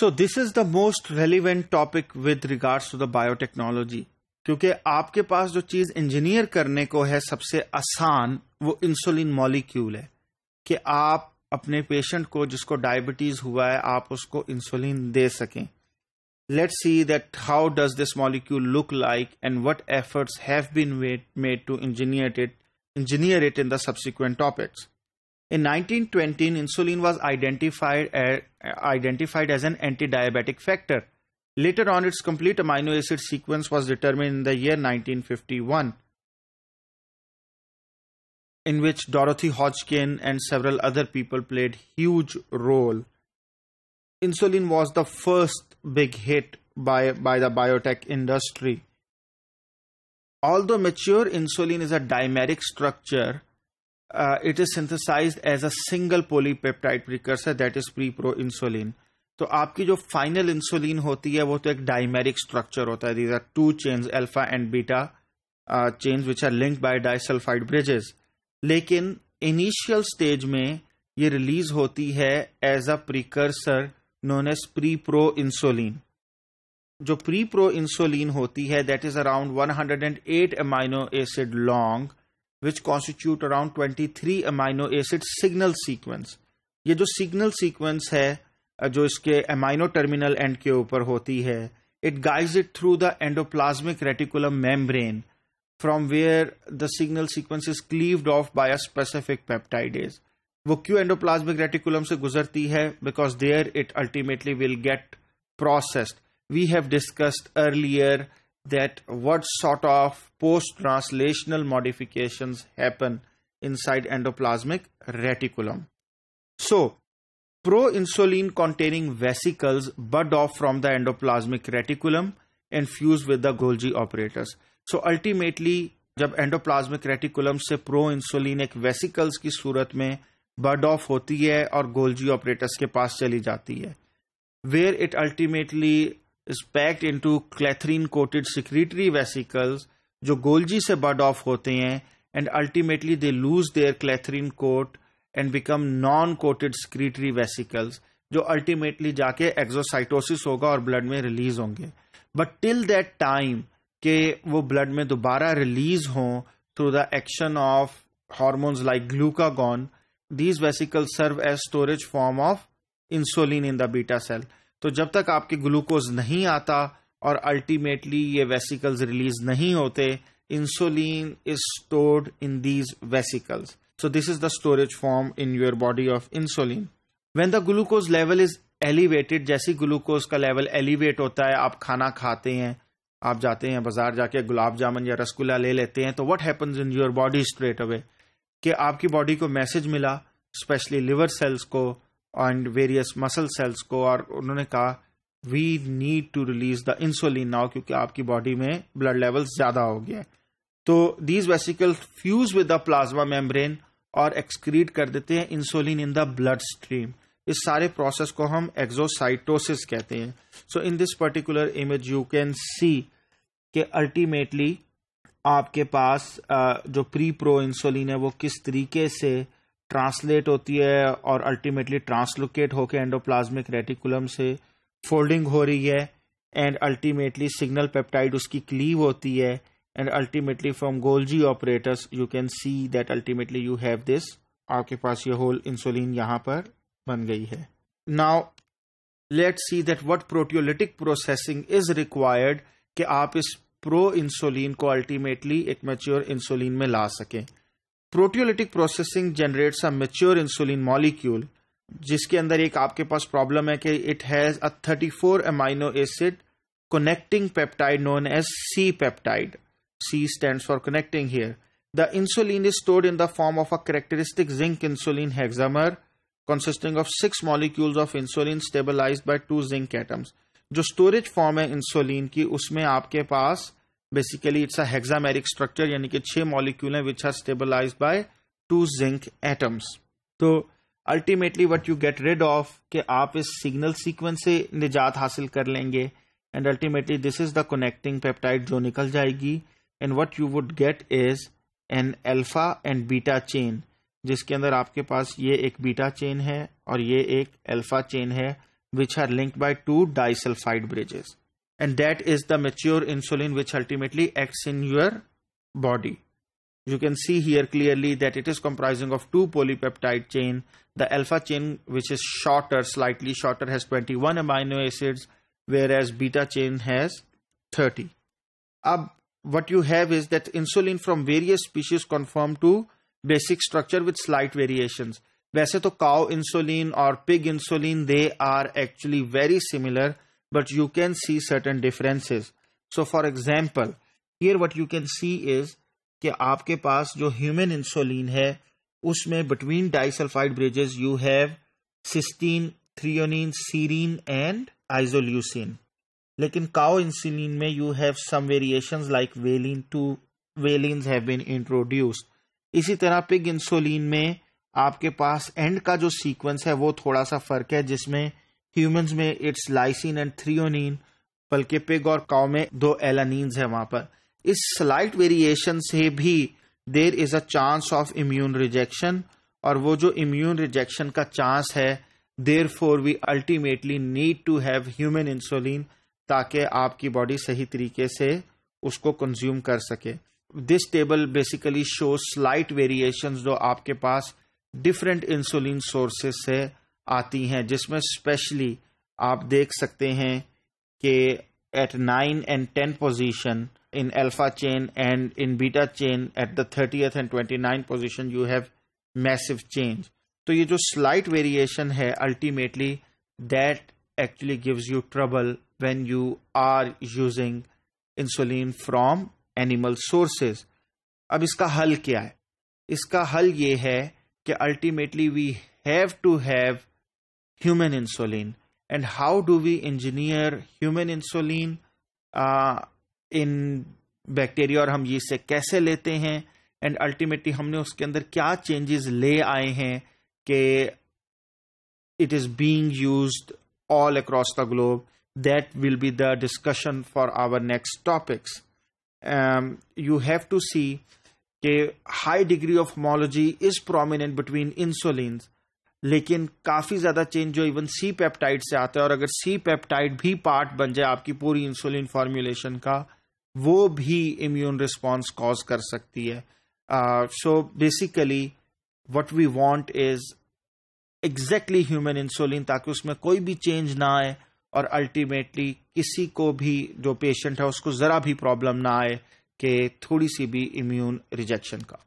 So this is the most relevant topic with regards to the biotechnology, क्योंकि आपके पास जो चीज इंजीनियर करने को है सबसे आसान वो इंसुलिन मॉलिक्यूल है कि आप अपने पेशेंट को जिसको डायबिटीज हुआ है आप उसको इंसुलिन दे सकें. Let's see that how does this molecule look like and what efforts have been made to engineer it in the subsequent topics. In 1920, insulin was identified as an anti-diabetic factor. Later on, its complete amino acid sequence was determined in the year 1951, in which Dorothy Hodgkin and several other people played huge role. Insulin was the first big hit by the biotech industry. Although mature insulin is a dimeric structure, it is synthesized as a single polypeptide precursor, that is pre-proinsulin. तो आपकी जो final insulin होती है वो तो एक dimeric structure होता है. These are two chains, alpha and beta chains, which are linked by disulfide bridges. लेकिन इनिशियल स्टेज में ये रिलीज होती है as a precursor known as pre-proinsulin. जो pre-proinsulin होती है that is around 108 amino acid long, which constitute around 23 amino acid signal sequence. ये जो signal sequence है जो इसके amino terminal end के ऊपर होती है, it guides it through the endoplasmic reticulum membrane, from where the signal sequence is cleaved off by a specific peptidase. वो क्यों एंडोप्लाज्मिक रेटिकुलम से गुजरती है? Because there it ultimately will get processed. We have discussed earlier that what sort of post translational modifications happen inside endoplasmic reticulum. So pro insulin containing vesicles bud off from the endoplasmic reticulum and fuse with the Golgi operators. So ultimately जब endoplasmic reticulum से pro insulin एक vesicles की सूरत में bird of होती है और Golgi operators के पास चली जाती है, where it ultimately is packed into clathrin coated secretory vesicles जो गोल्जी से बर्ड ऑफ होते हैं, and ultimately they lose their clathrin coat and become non coated secretory vesicles जो अल्टीमेटली जाके एक्सोसाइटोसिस होगा और ब्लड में रिलीज होंगे. बट टिल दैट टाइम कि वो ब्लड में दोबारा रिलीज हों through the action of hormones like glucagon, these vesicles serve as storage form of insulin in the beta cell. तो जब तक आपके ग्लूकोज नहीं आता और अल्टीमेटली ये वेसिकल्स रिलीज नहीं होते, insulin is stored in these vesicles. So this is the storage form in your body of insulin. When the glucose level is elevated, जैसे ग्लूकोज का लेवल एलिवेट होता है, आप खाना खाते हैं, आप जाते हैं बाजार जाके गुलाब जामुन या रसगुल्ला ले लेते हैं, तो what happens in your body straight away कि आपकी बॉडी को मैसेज मिला, स्पेशली लिवर सेल्स को एंड वेरियस मसल सेल्स को, और उन्होंने कहा we need to release the insulin now, क्योंकि आपकी बॉडी में ब्लड लेवल ज्यादा हो गया है. तो these vesicle fuse with the plasma membrane और एक्सक्रीट कर देते हैं insulin in the blood stream. इस सारे प्रोसेस को हम एक्सोसाइटोसिस कहते हैं. So in this particular image you can see कि अल्टीमेटली आपके पास जो प्री प्रो इंसुलिन है वो किस तरीके से ट्रांसलेट होती है और अल्टीमेटली ट्रांसलोकेट होकर एंडोप्लाज्मिक रेटिकुलम से फोल्डिंग हो रही है, एंड अल्टीमेटली सिग्नल पेप्टाइड उसकी क्लीव होती है, and ultimately from Golgi operators you can see that ultimately you have this, आपके पास ये होल इंसुलिन यहां पर बन गई है. Now let's see that what proteolytic processing is required कि आप इस प्रो इंसुलिन को अल्टीमेटली एक मैच्योर इंसुलिन में ला सकें. Proteolytic processing generates a mature insulin molecule जिसके अंदर एक आपके पास प्रॉब्लम है कि it has a 34 amino acid connecting peptide known as C-peptide. C stands for connecting here. The insulin is stored in the form of a characteristic zinc insulin hexamer consisting of 6 molecules of insulin stabilized by 2 zinc atoms. जो storage form है insulin की उसमें आपके पास basically it's a hexameric structure यानी कि 6 molecule हैं which are stabilized by 2 zinc atoms. तो ultimately what you get rid of कि आप इस signal sequence से निजात हासिल कर लेंगे and ultimately this is the connecting peptide जो निकल जाएगी and what you would get is an alpha and beta chain जिसके अंदर आपके पास ये एक बीटा चेन है और ये एक अल्फा चेन है which are linked by two disulfide bridges, and that is the mature insulin which ultimately acts in your body. You can see here clearly that it is comprising of two polypeptide chain. The alpha chain, which is shorter, slightly shorter, has 21 amino acids, whereas beta chain has 30. What you have is that insulin from various species conform to basic structure with slight variations. वैसे तो cow insulin or pig insulin, they are actually very similar, but you can see certain differences. So for example, here what you can see is कि आपके पास जो human insulin है उसमें between disulfide bridges you have cysteine, threonine, serine and isoleucine. लेकिन cow insulin में you have some variations like valine. 2 valines have been introduced. इसी तरह pig insulin में आपके पास एंड का जो सीक्वेंस है वो थोड़ा सा फर्क है, जिसमें ह्यूमंस में इट्स लाइसिन एंड थ्रियोनिन, बल्कि पिग और काउ में 2 एलानीन्स है वहां पर. इस स्लाइट वेरिएशन से भी there is a chance of immune rejection, और वो जो इम्यून रिजेक्शन का चांस है, therefore we ultimately need to have human insulin ताकि आपकी बॉडी सही तरीके से उसको कंज्यूम कर सके. This table basically show slight variations जो आपके पास डिफरेंट इंसुलिन सोर्सेस से आती हैं, जिसमें स्पेशली आप देख सकते हैं कि at 9 and 10 position in alpha chain and in beta chain at the 30th and 29th position you have massive change. तो ये जो स्लाइट वेरिएशन है ultimately that actually gives you trouble when you are using insulin from animal sources. अब इसका हल क्या है? इसका हल ये है कि ultimately we have to have human insulin. And how do we engineer human insulin in bacteria, और हम ये से कैसे लेते हैं, and ultimately हमने उसके अंदर क्या changes ले आए हैं कि it is being used all across the globe. That will be the discussion for our next topics. You have to see कि high degree of homology is prominent between insulins, लेकिन काफ़ी ज़्यादा चेंज जो even C peptide से आता है, और अगर सी पेप्टाइड भी पार्ट बन जाए आपकी पूरी इंसुलिन फॉर्मुलेशन का, वो भी इम्यून रिस्पॉन्स कॉज कर सकती है. So basically what we want is exactly human insulin, ताकि उसमें कोई भी चेंज ना आए और अल्टीमेटली किसी को भी जो पेशेंट है उसको ज़रा भी प्रॉब्लम ना आए कि थोड़ी सी भी इम्यून रिजेक्शन का.